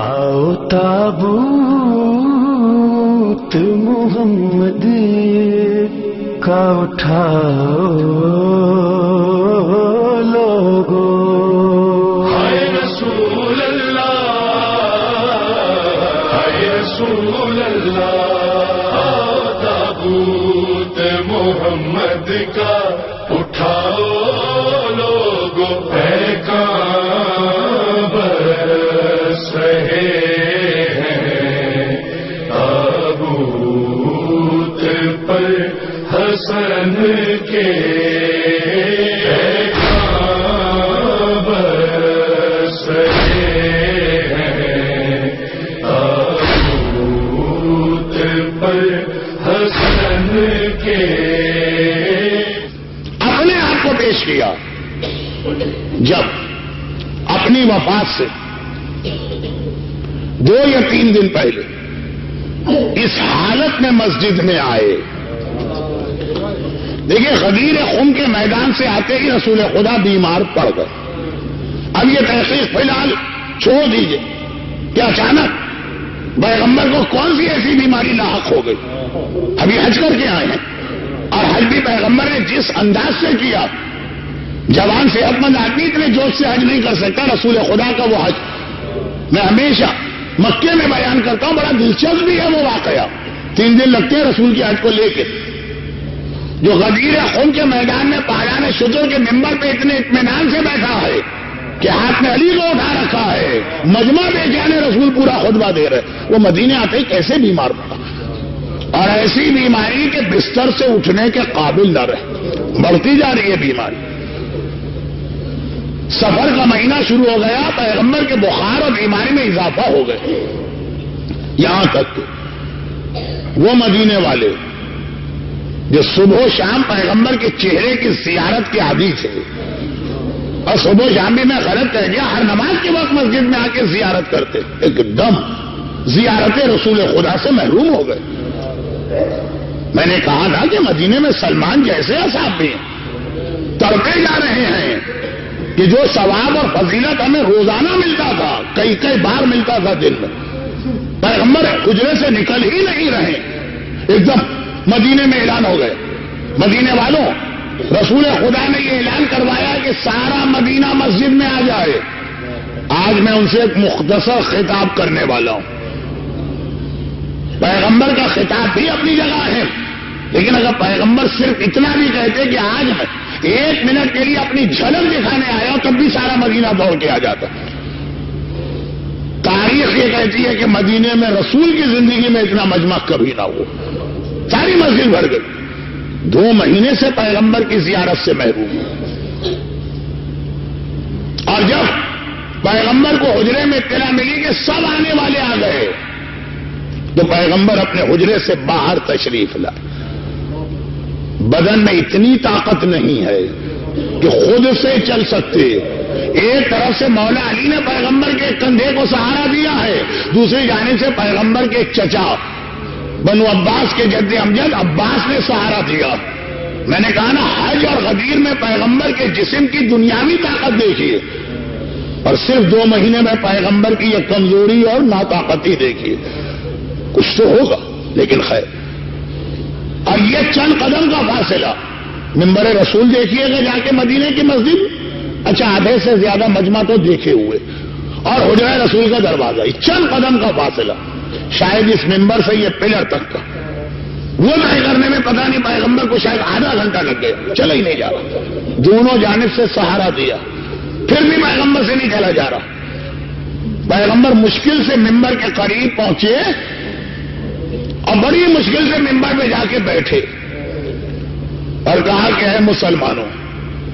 آؤ تابوت محمد کا اٹھاؤ لوگو، ہائے رسول اللہ، ہائے رسول اللہ، آؤ تابوت محمد کا اٹھاؤ لوگو، برس رہے ہیں تابوت پر حسن کے، برس رہے ہیں تابوت پر حسن کے۔ اپنے آپ کو پیش کیا جب اپنی وفات سے 2 یا 3 دن پہلے اس حالت میں مسجد میں آئے۔ دیکھیے غدیر خم کے میدان سے آتے ہی رسول خدا بیمار پڑ گئے۔ اب یہ تحقیق فی الحال چھوڑ دیجئے کہ اچانک پیغمبر کو کون سی ایسی بیماری لاحق ہو گئی۔ ابھی حج کر کے آئے ہیں، اور حج بھی پیغمبر نے جس انداز سے کیا، جوان صحت مند آدمی اتنے جوش سے حج نہیں کر سکتا۔ رسول خدا کا وہ حج میں ہمیشہ مکے میں بیان کرتا ہوں، بڑا دلچسپ بھی ہے وہ واقعہ۔ 3 دن لگتے ہیں رسول کی حج کو لے کے، جو غدیر خم کے میدان میں پالان شجر کے ممبر پہ اتنے اطمینان سے بیٹھا ہے کہ ہاتھ میں علی کو اٹھا رکھا ہے، مجمع بے جانے رسول پورا خطبہ دے رہے، وہ مدینے آتے ہی کیسے بیمار پڑا، اور ایسی بیماری کے بستر سے اٹھنے کے قابل نہ رہے، بڑھتی جا رہی ہے بیماری۔ سفر کا مہینہ شروع ہو گیا، پیغمبر کے بخار اور بیماری میں اضافہ ہو گئے، یہاں تک کہ وہ مدینے والے جو صبح و شام پیغمبر کے چہرے کی زیارت کے عادی تھے، اور صبح و شام بھی میں غلط کہہ گیا، ہر نماز کے وقت مسجد میں آ کے زیارت کرتے، ایک دم زیارت رسول خدا سے محروم ہو گئے۔ میں نے کہا تھا کہ مدینے میں سلمان جیسے اصحاب بھی ہیں، تڑپے جا رہے ہیں کہ جو ثواب اور فضیلت ہمیں روزانہ ملتا تھا، کئی بار ملتا تھا دن میں، پیغمبر حجرے سے نکل ہی نہیں رہے، ایک دم مدینے میں اعلان ہو گئے۔ مدینے والوں، رسول خدا نے یہ اعلان کروایا کہ سارا مدینہ مسجد میں آ جائے۔ آج میں ان سے ایک مختصر خطاب کرنے والا ہوں۔ پیغمبر کا خطاب بھی اپنی جگہ ہے، لیکن اگر پیغمبر صرف اتنا بھی کہتے کہ آج میں 1 منٹ کے لیے اپنی جھلک دکھانے آیا ہوں، تب بھی سارا مدینہ دوڑ کے آ جاتا۔ تاریخ یہ کہتی ہے کہ مدینے میں رسول کی زندگی میں اتنا مجمع کبھی نہ ہوا، ساری مسجد بھر گئی۔ 2 مہینے سے پیغمبر کی زیارت سے محروم، اور جب پیغمبر کو حجرے میں اطلاع ملی کہ سب آنے والے آ گئے، تو پیغمبر اپنے حجرے سے باہر تشریف لائے۔ بدن میں اتنی طاقت نہیں ہے کہ خود سے چل سکتے۔ ایک طرف سے مولا علی نے پیغمبر کے کندھے کو سہارا دیا ہے، دوسری جانب سے پیغمبر کے چچا بنو عباس کے جد امجد عباس نے سہارا دیا۔ میں نے کہا نا، حج اور غدیر میں پیغمبر کے جسم کی دنیاوی طاقت دیکھیے، اور صرف 2 مہینے میں پیغمبر کی یہ کمزوری اور ناطاقتی دیکھیے۔ کچھ تو ہوگا، لیکن خیر۔ اور یہ چند قدم کا فاصلہ، منبر رسول دیکھیے گا جا کے مدینے کی مسجد، اچھا آدھے سے زیادہ مجمع تو دیکھے ہوئے، اور حجرہ رسول کا دروازہ، چند قدم کا فاصلہ، شاید اس منبر سے یہ پلر تک کا، وہ طے کرنے میں پتہ نہیں پیغمبر کو شاید آدھا گھنٹہ لگ گیا، چلا ہی نہیں جا رہا۔ دونوں جانب سے سہارا دیا، پھر بھی پیغمبر سے نہیں چلا جا رہا۔ پیغمبر مشکل سے منبر کے قریب پہنچے، اور بڑی مشکل سے منبر پہ جا کے بیٹھے، اور کہا کہ اے مسلمانوں،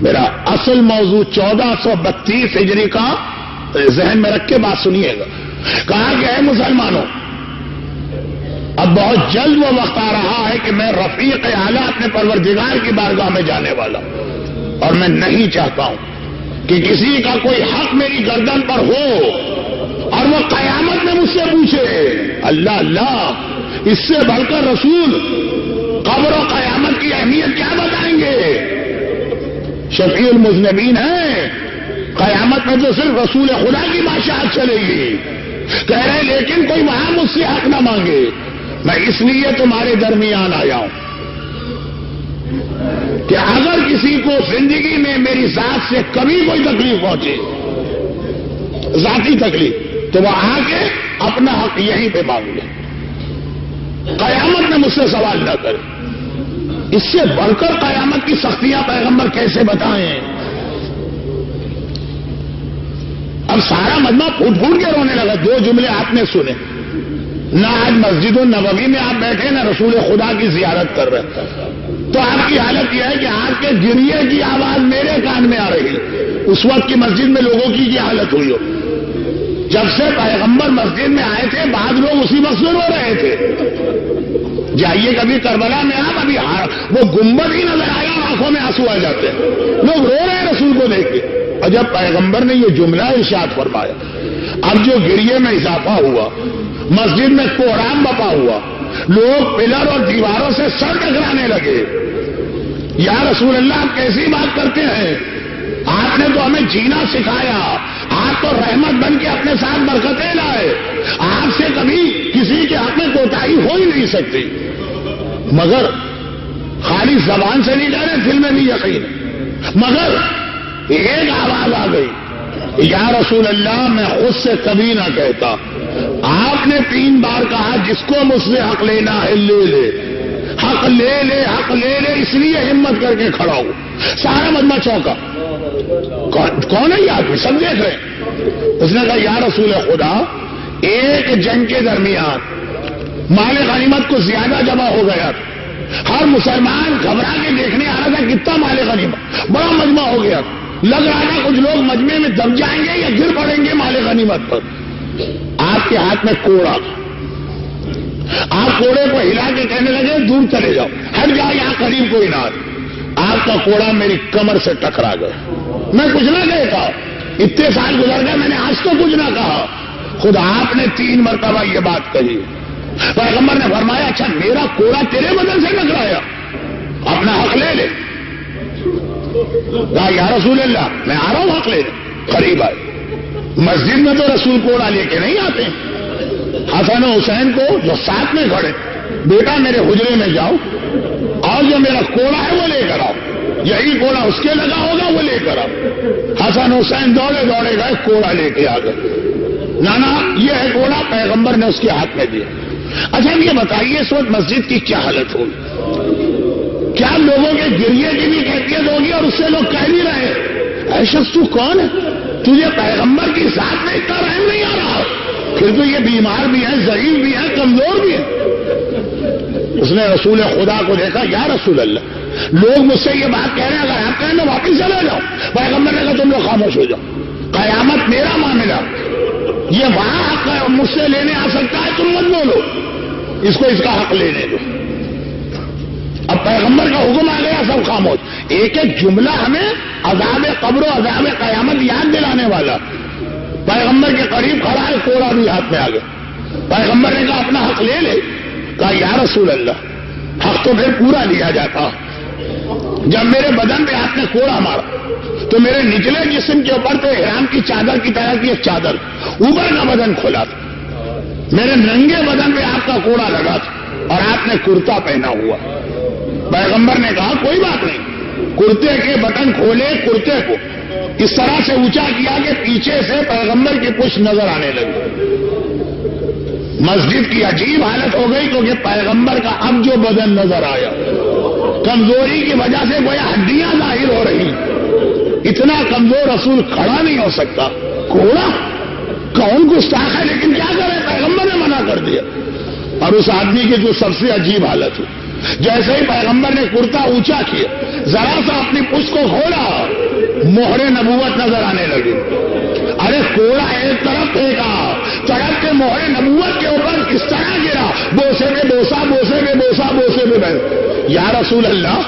میرا اصل موضوع 1432 ہجری کا ذہن میں رکھ کے بات سنیے گا۔ کہا کہ اے مسلمانوں، اب بہت جلد وہ وقت آ رہا ہے کہ میں رفیق اعلیٰ اپنے پروردگار کی بارگاہ میں جانے والا ہوں، اور میں نہیں چاہتا ہوں کہ کسی کا کوئی حق میری گردن پر ہو اور وہ قیامت میں مجھ سے پوچھے۔ اللہ اللہ، اس سے بڑھ کر رسول قبر و قیامت کی اہمیت کیا بتائیں گے؟ شفیع المذنبین ہے، قیامت میں تو صرف رسول خدا کی بادشاہت چلے گی، کہہ رہے لیکن کوئی وہاں مجھ سے حق نہ مانگے، میں اس لیے تمہارے درمیان آیا ہوں کہ اگر کسی کو زندگی میں میری ذات سے کبھی کوئی تکلیف پہنچے، ذاتی تکلیف، تو وہ آ کے اپنا حق یہیں پہ مانگ لے، قیامت میں مجھ سے سوال نہ کرے۔ اس سے بڑھ کر قیامت کی سختیاں پیغمبر کیسے بتائیں؟ اب سارا مجمع پھوٹ پھوٹ کے رونے لگا۔ دو جملے آپ نے سنے، نہ آج مسجد النبوی میں آپ بیٹھے نہ رسول خدا کی زیارت کر رہے، تو آپ کی حالت یہ ہے کہ آپ کے گریے کی آواز میرے کان میں آ رہی ہے۔ اس وقت کی مسجد میں لوگوں کی کیا حالت ہوئی ہو؟ جب سے پیغمبر مسجد میں آئے تھے بعض لوگ اسی وقت سے رو رہے تھے۔ جائیے کبھی کربلا میں آپ، ابھی وہ گنبد ہی نظر آیا اور آنکھوں میں آنسو آ جاتے ہیں، لوگ رو رہے ہیں رسول کو دیکھ کے۔ اور جب پیغمبر نے یہ جملہ ارشاد فرمایا، اب جو گریے میں اضافہ ہوا، مسجد میں کوہرام بپا ہوا، لوگ پلر اور دیواروں سے سر ٹکرانے لگے۔ یا رسول اللہ آپ کیسی بات کرتے ہیں؟ آپ نے تو ہمیں جینا سکھایا، آپ تو رحمت بن کے اپنے ساتھ برکتیں لائے، آپ سے کبھی کسی کے حق میں کوتاہی ہو ہی نہیں سکتی، مگر خالی زبان سے نہیں کہہ رہے، دل میں بھی یقین ہے۔ مگر ایک آواز آ گئی، یا رسول اللہ میں خود سے کبھی نہ کہتا، آپ نے 3 بار کہا جس کو مجھ سے حق لینا ہے لے لے، حق لے لے، حق لے لے، اس لیے ہمت کر کے کھڑا ہوں۔ سارا مجمع چونکا، کون ہے یہ آدمی؟ سب دیکھ رہے ہیں۔ اس نے کہا یا رسول خدا، ایک جنگ کے درمیان مال غنیمت کو زیادہ جمع ہو گیا، ہر مسلمان گھبرا کے دیکھنے آ رہا تھا کتنا مال غنیمت، بڑا مجمع ہو گیا، لگ رہا تھا کچھ لوگ مجمع میں دب جائیں گے یا گر پڑیں گے مال غنیمت پر۔ آپ کے ہاتھ میں کوڑا، آپ کوڑے کو ہلا کے کہنے لگے دور چلے جاؤ، ہٹ جاؤ، یہاں قریب کوئی نہ آئے۔ آپ کا کوڑا میری کمر سے ٹکرا گیا، میں کچھ نہ کہتا، اتنے سال گزر گئے میں نے آج تو کچھ نہ کہا، خود آپ نے 3 مرتبہ یہ بات کہی۔ پیغمبر نے فرمایا اچھا میرا کوڑا تیرے بدن سے ٹکرایا، اپنا حق لے لے۔ کہا یا رسول اللہ میں آ رہا ہوں حق لے لے۔ قریب آئے، مسجد میں تو رسول کوڑا لے کے نہیں آتے، حسن و حسین کو جو ساتھ میں کھڑے، بیٹا میرے حجرے میں جاؤ اور جو میرا کوڑا ہے وہ لے کر آؤ، یہی کوڑا اس کے لگا ہوگا وہ لے کر آؤ۔ حسن حسین دوڑے دوڑے گئے، کوڑا لے کے آ گئے۔ نانا یہ ہے کوڑا، پیغمبر نے اس کے ہاتھ میں دیا۔ اچھا یہ بتائیے اس وقت مسجد کی کیا حالت ہوگی؟ کیا لوگوں کے گریے کی بھی کیفیت ہوگی؟ اور اس سے لوگ کہہ بھی رہے اے شخص تو کون ہے؟ تجھے پیغمبر کی ذات میں اتنا رحم نہیں آ رہا؟ پھر تو یہ بیمار بھی ہے، ضعیف بھی ہے، کمزور بھی ہے۔ اس نے رسول خدا کو دیکھا، یا رسول اللہ لوگ مجھ سے یہ بات کہہ رہے ہیں، اگر آپ کہیں میں واپس چلا جاؤں۔ پیغمبر نے کہا تم لوگ خاموش ہو جاؤ، قیامت میرا معاملہ، یہ وہاں حق ہے مجھ سے لینے آ سکتا ہے، تم مت بولو، اس کو اس کا حق لینے دو۔ اب پیغمبر کا حکم آ گیا، سب خاموش۔ ایک ایک جملہ ہمیں عذاب قبر و عذاب قیامت یاد دلانے والا۔ پیغمبر کے قریب کھڑا ہے، کوڑا بھی ہاتھ میں آ گیا۔ پیغمبر نے کہا اپنا حق لے لے۔ کہا یا رسول اللہ حق تو پھر پورا لیا جاتا، جب میرے بدن پہ آپ نے کوڑا مارا تو میرے نچلے جسم کے اوپر تو احرام کی چادر کی طرح کی ایک چادر، اوپر کا بدن کھلا تھا، میرے ننگے بدن پہ آپ کا کوڑا لگا تھا اور آپ نے کرتا پہنا ہوا۔ پیغمبر نے کہا کوئی بات نہیں، کرتے کے بٹن کھولے، کرتے کو اس طرح سے اونچا کیا کہ پیچھے سے پیغمبر کی پشت نظر آنے لگی۔ مسجد کی عجیب حالت ہو گئی کیونکہ پیغمبر کا اب جو بدن نظر آیا، کمزوری کی وجہ سے گویا ہڈیاں ظاہر ہو رہی، اتنا کمزور رسول کھڑا نہیں ہو سکتا۔ کوڑا کون گستاخ ہے، لیکن کیا کرے، پیغمبر نے منع کر دیا۔ اور اس آدمی کی جو سب سے عجیب حالت ہوئی، جیسے ہی پیغمبر نے کرتا اونچا کیا، ذرا سا اپنی پشت کو کھولا، مہر نبوت نظر آنے لگی۔ ارے کوڑا ایک طرف پھینکا، چڑک کے مہر نبوت کے اوپر کس طرح گرا، بوسے پہ بوسا، بوسے پہ بوسا، بوسے پہ بوسا۔ یا رسول اللہ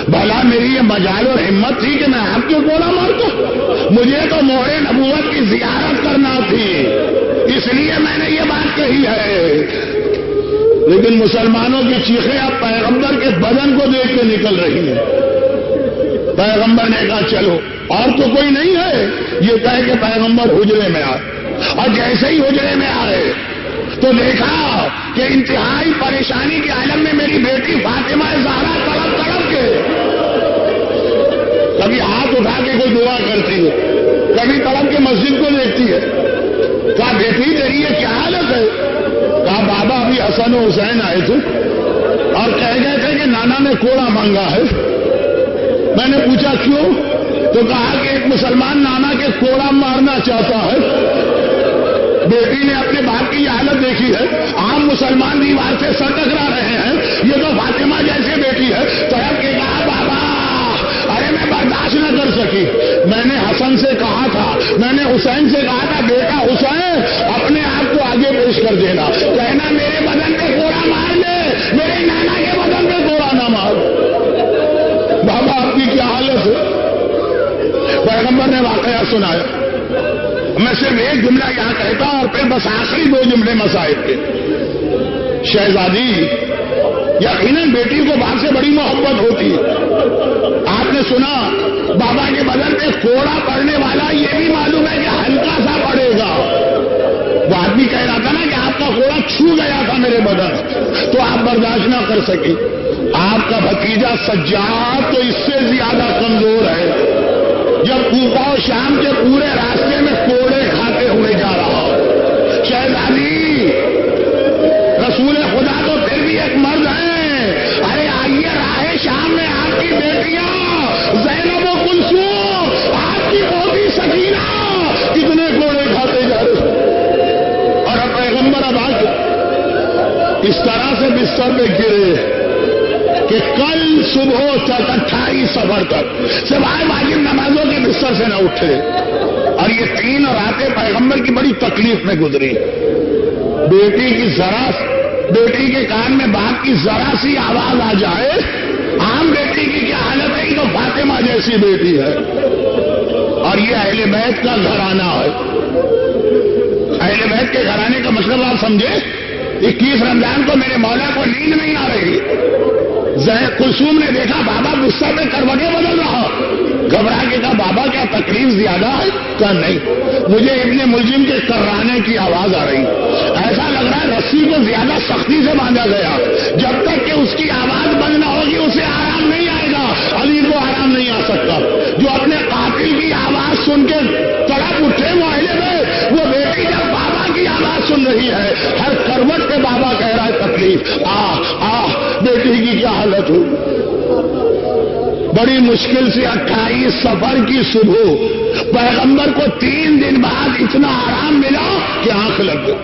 بھلا میری یہ مجال اور ہمت تھی کہ میں آپ کو کوڑا مارتا؟ مجھے تو مہر نبوت کی زیارت کرنا تھی، اس لیے میں نے یہ بات کہی ہے۔ لیکن مسلمانوں کی چیخیں اب پیغمبر کے بدن کو دیکھ کے نکل رہی ہیں۔ پیغمبر نے کہا چلو، اور تو کوئی نہیں ہے، یہ کہہ کہ پیغمبر حجرے میں آئے، اور جیسے ہی حجرے میں آئے تو دیکھا کہ انتہائی پریشانی کے عالم میں میری بیٹی فاطمہ زہرا تڑپ تڑپ کے کبھی ہاتھ اٹھا کے کوئی دعا کرتی ہے، کبھی تڑپ کے مسجد کو دیکھتی ہے. کہا بیٹی تیری یہ کیا حالت ہے؟ کہا بابا ابھی حسن و حسین آئے تھے اور کہہ گئے تھے کہ نانا نے کوڑا مانگا ہے. میں نے پوچھا کیوں؟ تو کہا کہ ایک مسلمان نانا کے کوڑا مارنا چاہتا ہے. بیٹی نے اپنے باپ کی یہ حالت دیکھی ہے، عام مسلمان دیوار سے سر ٹکرا رہے ہیں، یہ تو فاطمہ جیسے بیٹی ہے. تڑپ کے کہا بابا ارے میں برداشت نہ کر سکی. میں نے حسن سے کہا تھا، میں نے حسین سے کہا تھا بیٹا حسین اپنے آپ کو آگے پیش کر دینا، کہنا میرے بدن پہ کوڑا مار لے، میرے نانا کے بدن پہ کوڑا نہ مار. بابا آپ کی کیا حالت ہے؟ پیغمبر نے واقعہ سنایا. میں صرف ایک جملہ یہاں کہتا ہوں اور پھر بس آخری دو جملے مصائب کے. شہزادی یقیناً بیٹی کو باپ سے بڑی محبت ہوتی ہے. آپ نے سنا بابا کے بدن پہ کوڑا پڑنے والا یہ بھی معلوم ہے کہ ہلکا سا پڑے گا. وہ آدمی کہہ رہا تھا نا کہ آپ کا کوڑا چھو گیا تھا میرے بدن، تو آپ برداشت نہ کر سکے. آپ کا بھتیجا سجاد تو اس سے زیادہ کمزور ہے. جب کوفہ و شام کے پورے راستے میں کوڑے کھاتے ہوئے جا رہا. شہزادی رسول خدا تو پھر بھی ایک مرد ہے. ارے آئیے راہ شام میں آپ کی بیٹیاں زینب و کلثوم، آپ کی پوتی سکینہ کتنے کوڑے کھاتے جا رہے. اور اب پیغمبر اب آ کے اس طرح سے بستر پہ گرے کہ کل صبح تک 28 صفر تک سوائے واجب نمازوں کے بستر سے نہ اٹھے. اور یہ 3 راتیں پیغمبر کی بڑی تکلیف میں گزری. بیٹی کے کان میں باپ کی ذرا سی آواز آ جائے. عام بیٹی کی کیا حالت ہے؟ تو فاطمہ جیسی بیٹی ہے. اور یہ اہل بیت کا گھرانہ ہے. اہل بیت کے گھرانے کا مطلب آپ سمجھے. 21 رمضان کو میرے مولا کو نیند نہیں آ رہی. کلثوم نے دیکھا بابا بستر میں کروٹیں بدل رہا. گھبرا کے کہا بابا کیا تکلیف زیادہ ہے؟ کہا نہیں، مجھے ابن ملجم کے کرانے کی آواز آ رہی. ایسا لگ رہا ہے رسی کو زیادہ سختی سے باندھا گیا. جب تک کہ اس کی آواز بند نہ ہوگی اسے آرام نہیں آئے گا. علی کو آرام نہیں آ سکتا. جو اپنے قاتل کی آواز سن کے تڑپ اٹھے وہ اہل بیت، وہ بیٹی جب بابا کی آواز سن رہی ہے ہر کروٹ پہ بابا کہہ رہا ہے تکلیف. بیٹی کی کیا حالت ہو. بڑی مشکل سے 28 صفر کی صبح پیغمبر کو 3 دن بعد اتنا آرام ملا کہ آنکھ لگ گئی.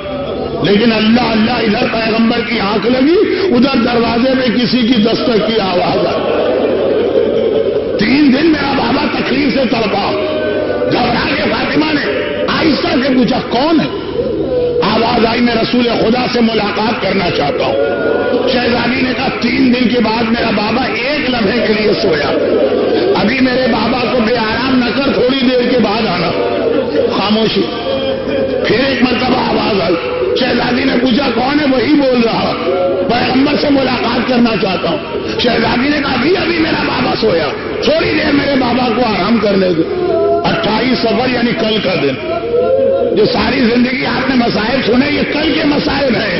لیکن اللہ اللہ ادھر پیغمبر کی آنکھ لگی، ادھر دروازے میں کسی کی دستک کی آواز آئی. 3 دن میرا بابا تکلیف سے تڑپا. گھبرا کے فاطمہ نے آہستہ سے پوچھا کون ہے؟ آواز آئی میں رسول خدا سے ملاقات کرنا چاہتا ہوں. شہزادی نے کہا 3 دن کے بعد میرا بابا ایک لمحے کے لیے سویا. ابھی میرے بابا کو بے آرام نہ کر، تھوڑی دیر کے بعد آنا. خاموشی. پھر ایک مرتبہ آواز آئی. شہزادی نے پوچھا کون ہے؟ وہی بول رہا پیغمبر سے ملاقات کرنا چاہتا ہوں. شہزادی نے کہا ابھی میرا بابا سویا، تھوڑی دیر میرے بابا کو آرام کرنے دو. 28 صفر یعنی کل کا دن. جو ساری زندگی آپ نے مسائل سنے یہ کل کے مسائل ہیں.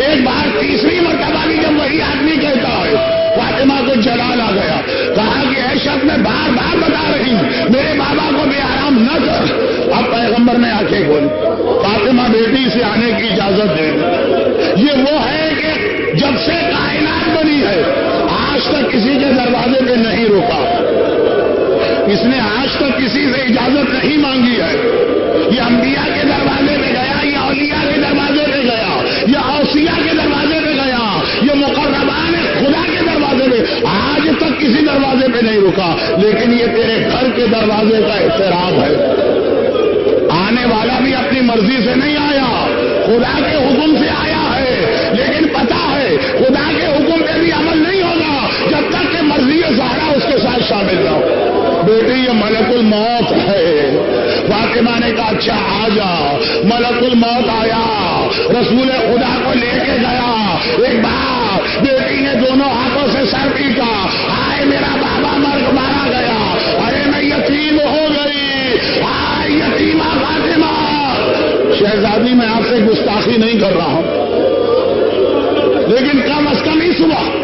ایک بار تیسری مرتبہ بھی جب وہی آدمی کہتا ہے فاطمہ کو جلال آ گیا. کہا کہ اے شخص میں بار بار بتا رہی ہوں میرے بابا کو بے آرام نہ کر. اب پیغمبر نے آنکھیں کھولی. فاطمہ بیٹی سے آنے کی اجازت دے. یہ وہ ہے کہ جب سے کائنات بنی ہے آج تک کسی کے دروازے پہ نہیں روکا. اس نے آج تک کسی سے اجازت نہیں مانگی ہے. یہ انبیاء کے دروازے پہ گیا، یہ اولیاء کے دروازے پہ گیا، یہ اوصیاء کے دروازے پہ گیا، یہ مقربان خدا کے دروازے پہ. آج تک کسی دروازے پہ نہیں رکا. لیکن یہ تیرے گھر کے دروازے کا احترام ہے. آنے والا بھی اپنی مرضی سے نہیں آیا، خدا کے حکم سے آیا ہے. لیکن پتا ہے خدا کے حکم پہ بھی عمل نہیں ہوگا جب تک کہ مرضی زہرا اس کے ساتھ شامل نہ ہو. بیٹی یہ ملک الموت ہے. فاطمہ نے کہا اچھا آ جا. ملک الموت آیا، رسول خدا کو لے کے گیا. ایک بار بیٹی نے دونوں ہاتھوں سے سر پیٹا. ہائے میرا بابا مارا گیا، ارے میں یتیم ہو گئی. ہائے یتیمہ فاطمہ. شہزادی میں آپ سے گستاخی نہیں کر رہا ہوں، لیکن کم از کم اس وقت،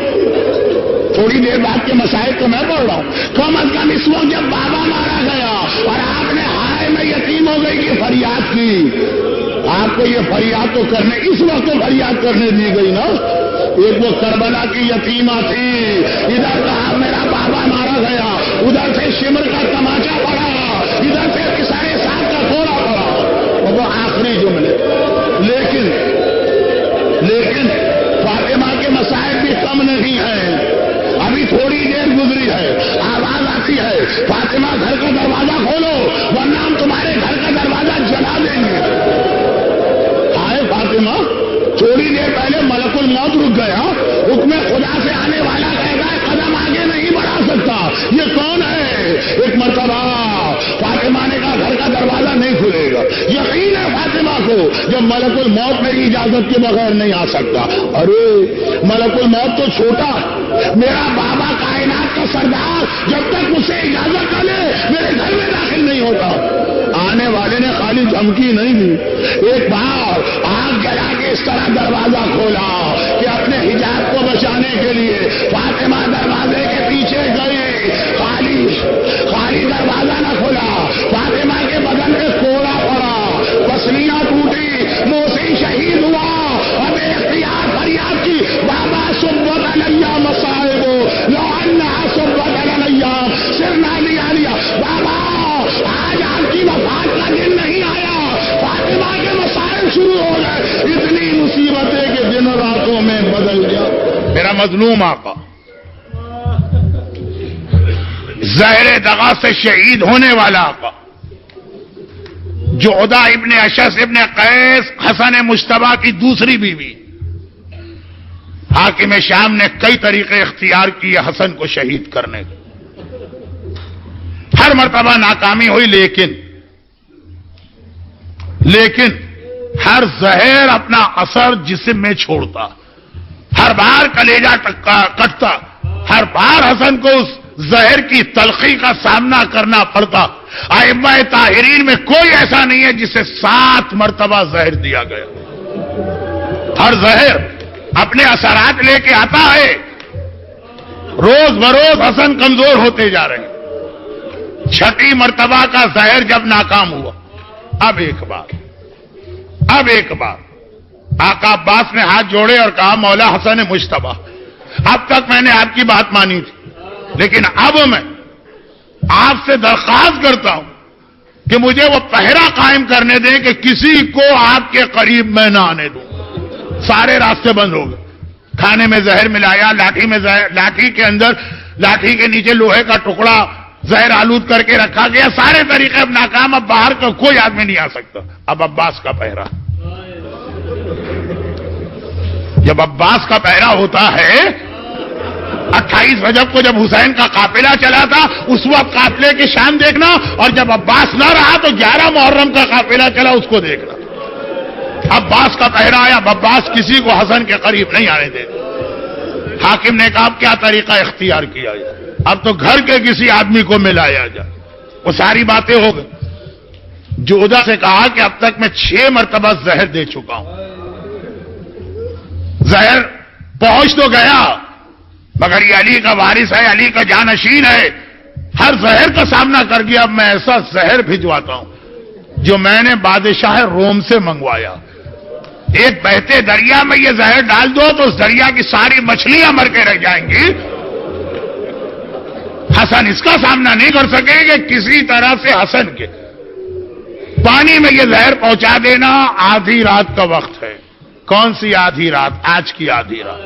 تھوڑی دیر بعد کے مسائل تو میں پڑھ رہا ہوں، کم از کم اس وقت جب بابا مارا گیا اور آپ نے ہائے میں یتیم ہو گئی کی فریاد کی، آپ کو یہ فریاد تو کرنے، اس وقت تو فریاد کرنے دی گئی نا۔ ایک وہ کربلا کی یتیمہ تھی، ادھر کہا میرا بابا مارا گیا، ادھر سے شمر کا تماچا پڑا، ادھر سے سارے ساتھ کا گھوڑا پڑا، اور وہ آخری جملے۔ لیکن فاطمہ کے مسائل بھی کم نہیں ہیں، ابھی تھوڑی دیر گزری ہے، آواز آتی ہے فاطمہ گھر کا دروازہ کھولو ورنہ ہم تمہارے گھر کا دروازہ جلا دیں گے۔ آئے فاطمہ، تھوڑی دیر پہلے ملک الموت رک گیا، حکم خدا سے آنے والا کہتا ہے قدم آگے نہیں بڑھا سکتا، یہ کون ہے؟ ایک مرتبہ فاطمہ نے کہا گھر کا دروازہ نہیں کھلے گا، یقین ہے فاطمہ کو جب ملک الموت میری اجازت کے بغیر نہیں آ سکتا۔ ارے ملک الموت تو چھوٹا، میرا بابا کائنات کا سردار جب تک اسے اجازت نہ لے میرے گھر میں داخل نہیں ہوتا۔ آنے والے نے خالی دھمکی نہیں دی، ایک بار آگ جلا کے اس طرح دروازہ کھولا کہ اپنے حجاب کو بچانے کے لیے فاطمہ دروازے کے پیچھے گئی، خالی دروازہ نہ کھولا، فاطمہ کے بدن پہ کوڑا پڑا، پسلیاں ٹوٹی، موسی شہید ہوا، اب اختیار فریاد کی بابا صبت علیہ مصائب لو انہا صبت علیہ سرنا لیا بابا آج آپ کی وفات کا دن نہیں آیا، فاطمہ کے مسائل شروع ہو گئے، اتنی مصیبتیں کہ دن راتوں میں بدل گیا۔ میرا مظلوم آقا زہر دغا سے شہید ہونے والا آقا، جعدہ ابن اشعث ابن قیس حسن مجتبی کی دوسری بیوی، حاکم شام نے کئی طریقے اختیار کیے حسن کو شہید کرنے کے، ہر مرتبہ ناکامی ہوئی، لیکن ہر زہر اپنا اثر جسم میں چھوڑتا، ہر بار کلیجہ کٹتا، ہر بار حسن کو اس زہر کی تلخی کا سامنا کرنا پڑتا۔ ائمہ طاہرین میں کوئی ایسا نہیں ہے جسے 7 مرتبہ زہر دیا گیا، ہر زہر اپنے اثرات لے کے آتا ہے، روز بروز حسن کمزور ہوتے جا رہے ہیں۔ 6 مرتبہ کا زہر جب ناکام ہوا، اب ایک بار آقا عباس نے ہاتھ جوڑے اور کہا مولا حسن مجتبی، اب تک میں نے آپ کی بات مانی تھی، لیکن اب میں آپ سے درخواست کرتا ہوں کہ مجھے وہ پہرا قائم کرنے دیں کہ کسی کو آپ کے قریب میں نہ آنے دوں۔ سارے راستے بند ہو گئے، کھانے میں زہر ملایا، لاٹھی کے نیچے لوہے کا ٹکڑا زہر آلود کر کے رکھا گیا، سارے طریقے اب ناکام، اب باہر کا کوئی آدمی نہیں آ سکتا۔ اب عباس کا پہرا، جب عباس کا پہرا ہوتا ہے، 28 رجب کو جب حسین کا قافلہ چلا تھا اس وقت قافلے کی شان دیکھنا، اور جب عباس نہ رہا تو 11 محرم کا قافلہ چلا اس کو دیکھنا۔ عباس کا پہرا آیا، عباس کسی کو حسن کے قریب نہیں آنے دیتے۔ حاکم نے کہا کیا طریقہ اختیار کیا جائے، اب تو گھر کے کسی آدمی کو ملایا جائے۔ وہ ساری باتیں ہو گئی، جعدہ سے کہا کہ اب تک میں 6 مرتبہ زہر دے چکا ہوں، زہر پہنچ تو گیا مگر یہ علی کا وارث ہے، علی کا جانشین ہے، ہر زہر کا سامنا کر گیا، اب میں ایسا زہر بھجواتا ہوں جو میں نے بادشاہ روم سے منگوایا، ایک بہتے دریا میں یہ زہر ڈال دو تو اس دریا کی ساری مچھلیاں مر کے رہ جائیں گی۔ حسن اس کا سامنا نہیں کر سکے کہ کسی طرح سے حسن کے پانی میں یہ زہر پہنچا دینا۔ آدھی رات کا وقت ہے، کون سی آدھی رات؟ آج کی آدھی رات،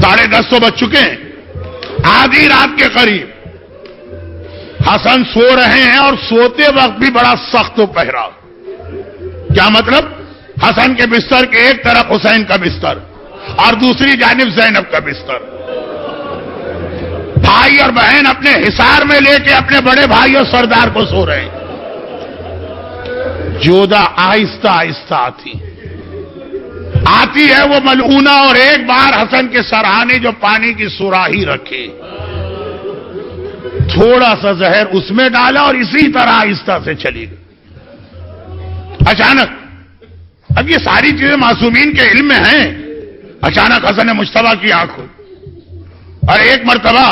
10:30 تو بج چکے ہیں، آدھی رات کے قریب حسن سو رہے ہیں، اور سوتے وقت بھی بڑا سخت پہرا۔ کیا مطلب؟ حسن کے بستر کے ایک طرف حسین کا بستر اور دوسری جانب زینب کا بستر، بھائی اور بہن اپنے حصار میں لے کے اپنے بڑے بھائی اور سردار کو سو رہے ہیں۔ جعدہ آہستہ آہستہ آتی ہے وہ ملعونہ، اور ایک بار حسن کے سرہانے جو پانی کی سراہی رکھی، تھوڑا سا زہر اس میں ڈالا اور اسی طرح آہستہ سے چلی گئی۔ اچانک اب یہ ساری چیزیں معصومین کے علم میں ہیں. اچانک حسن مجتبیٰ کی آنکھ کھلی اور ایک مرتبہ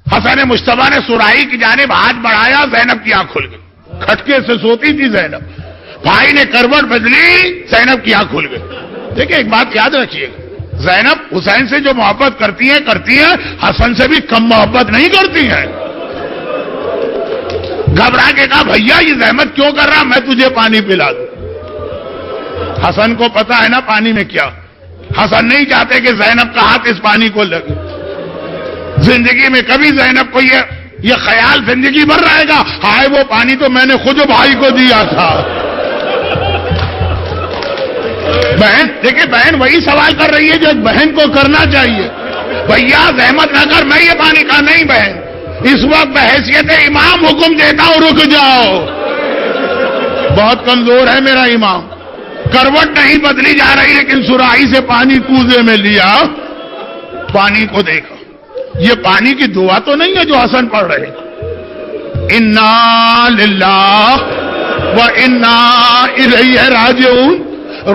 حسن مجتبیٰ نے سراہی کی جانب ہاتھ بڑھایا, زینب کی آنکھ کھل گئی. کھٹکے سے سوتی تھی زینب, بھائی نے کروٹ بدلی, زینب کی آنکھ کھل گئی. دیکھیں ایک بات یاد رکھیے گا, زینب حسین سے جو محبت کرتی ہیں حسن سے بھی کم محبت نہیں کرتی ہیں. گھبرا کے کہا بھیا یہ زحمت کیوں کر رہا, میں تجھے پانی پلا دوں. حسن کو پتا ہے نا پانی میں کیا. حسن نہیں چاہتے کہ زینب کا ہاتھ اس پانی کو لگے. زندگی میں کبھی زینب کو یہ خیال زندگی بھر رہے گا, ہائے وہ پانی تو میں نے خود بھائی کو دیا تھا. بہن دیکھیں, بہن وہی سوال کر رہی ہے جو ایک بہن کو کرنا چاہیے. بھیا زحمت نہ کر, میں یہ پانی کا نہیں. بہن اس وقت بحیثیت امام حکم دیتا ہوں رک جاؤ, بہت کمزور ہے میرا امام. کروٹ نہیں بدلی جا رہی لیکن سراہی سے پانی کوزے میں لیا, پانی کو دیکھا. یہ پانی کی دعا تو نہیں ہے جو حسن پڑھ رہے. انا للہ و انا الیہ راجعون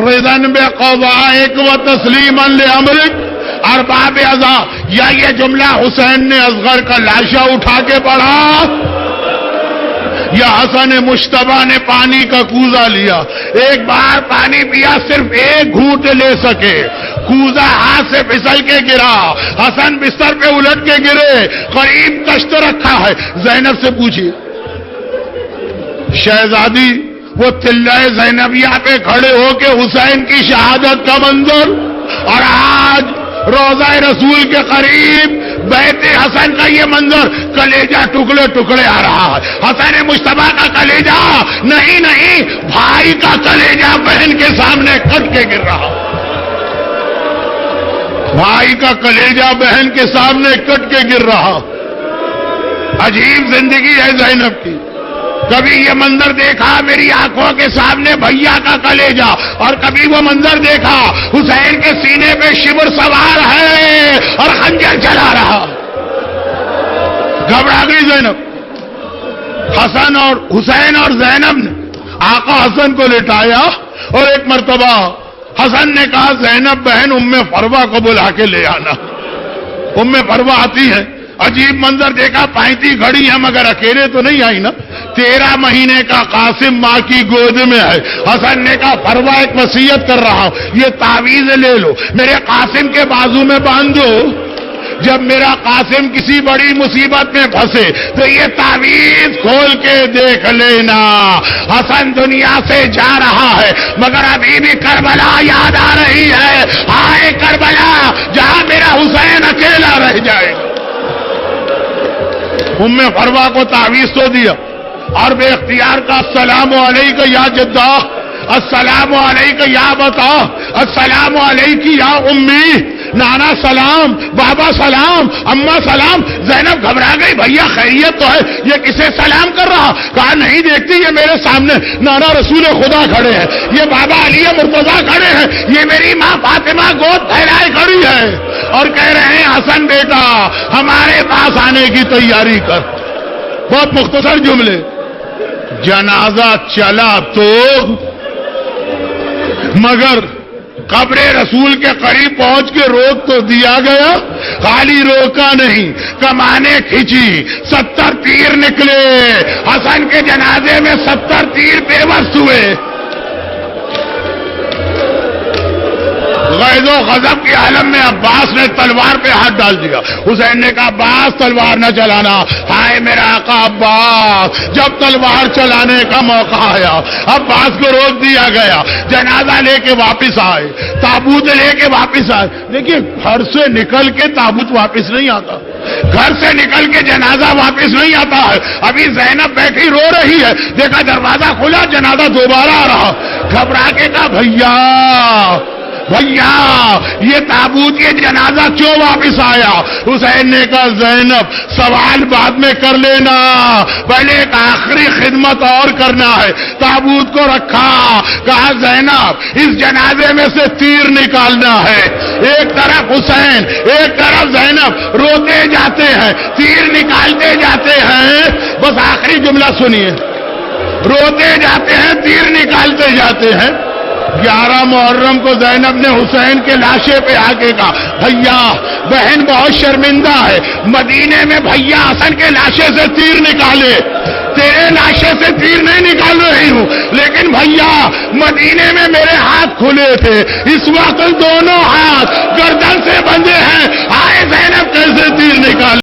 رضا بقضائک و تسلیما لامرک ارباب اعضاء. یا یہ جملہ حسین نے اصغر کا لاشا اٹھا کے پڑھا یا حسن مجتبیٰ نے پانی کا کوزہ لیا. ایک بار پانی پیا, صرف ایک گھونٹ لے سکے, کوزہ ہاتھ سے پھسل کے گرا. حسن بستر پہ الٹ کے گرے, قریب تشت رکھا ہے. زینب سے پوچھیے, شہزادی وہ تلہ زینبیہ پہ کھڑے ہو کے حسین کی شہادت کا منظر, اور آج روضہ رسول کے قریب بیت حسن کا یہ منظر, کلیجہ ٹکڑے ٹکڑے آ رہا ہے. حسن مجتبیٰ کا کلیجہ نہیں, بھائی کا کلیجہ بہن کے سامنے کٹ کے گر رہا. بھائی کا کلیجہ بہن کے سامنے کٹ کے گر رہا. عجیب زندگی ہے زینب کی. کبھی یہ منظر دیکھا میری آنکھوں کے سامنے بھیا کا کلیجہ, اور کبھی وہ منظر دیکھا حسین کے سینے پہ شبر سوار ہے اور خنجر چلا رہا. گھبرا گئی زینب. حسن اور حسین اور زینب نے آقا حسن کو لٹایا, اور ایک مرتبہ حسن نے کہا زینب بہن ام فروہ کو بلا کے لے آنا. ام فروہ آتی ہے, عجیب منظر دیکھا, 35 گھڑی ہے مگر اکیلے تو نہیں آئی نا. 13 مہینے کا قاسم ماں کی گود میں ہے. حسن نے کہا فروہ ایک وصیت کر رہا ہوں, یہ تعویذ لے لو, میرے قاسم کے بازو میں باندھ دو. جب میرا قاسم کسی بڑی مصیبت میں پھنسے تو یہ تعویذ کھول کے دیکھ لینا. حسن دنیا سے جا رہا ہے مگر ابھی بھی کربلا یاد آ رہی ہے. ہائے کربلا جہاں میرا حسین اکیلا رہ جائے. ام فروہ کو تعویذ تو دیا اور بے اختیار کا السلام علیکہ یا جدہ, السلام علیکہ یا بتا, السلام علیکہ یا امی. نانا سلام, بابا سلام, اماں سلام. زینب گھبرا گئی, بھیا خیریت تو ہے, یہ کسے سلام کر رہا. کہا نہیں دیکھتی, یہ میرے سامنے نانا رسول خدا کھڑے ہیں, یہ بابا علی مرتضیٰ کھڑے ہیں, یہ میری ماں فاطمہ گود پھیلائے کھڑی ہے, اور کہہ رہے ہیں حسن بیٹا ہمارے پاس آنے کی تیاری کر. بہت مختصر جملے. جنازہ چلا تو مگر قبر رسول کے قریب پہنچ کے روک تو دیا گیا, خالی روکا نہیں, کمانے کھینچی, 70 تیر نکلے. حسن کے جنازے میں 70 تیر بے بس ہوئے. غیظ و غضب کے عالم میں عباس نے تلوار پہ ہاتھ ڈال دیا. حسین نے کہا عباس تلوار نہ چلانا. ہائے میرا آقا عباس. جب تلوار چلانے کا موقع آیا عباس کو روک دیا گیا. جنازہ لے کے واپس آئے, تابوت لے کے واپس آئے. دیکھیے گھر سے نکل کے تابوت واپس نہیں آتا, گھر سے نکل کے جنازہ واپس نہیں آتا ہے. ابھی زینب بیٹھی رو رہی ہے, دیکھا دروازہ کھلا, جنازہ دوبارہ آ رہا. گھبرا کے کہا بھیا یہ تابوت یہ جنازہ کیوں واپس آیا. حسین نے کہا زینب سوال بعد میں کر لینا, پہلے ایک آخری خدمت اور کرنا ہے. تابوت کو رکھا, کہا زینب اس جنازے میں سے تیر نکالنا ہے. ایک طرف حسین ایک طرف زینب روتے جاتے ہیں, تیر نکالتے جاتے ہیں. بس آخری جملہ سنیے, روتے جاتے ہیں، تیر نکالتے جاتے ہیں۔ 11 محرم کو زینب نے حسین کے لاشے پہ آ کے کہا بھیا بہن بہت شرمندہ ہے، مدینے میں بھیا حسن کے لاشے سے تیر نکالے، تیرے لاشے سے تیر نہیں نکال رہی ہوں، لیکن بھیا مدینے میں میرے ہاتھ کھلے تھے، اس وقت دونوں ہاتھ گردن سے بندھے ہیں، آئے زینب کیسے تیر نکالے؟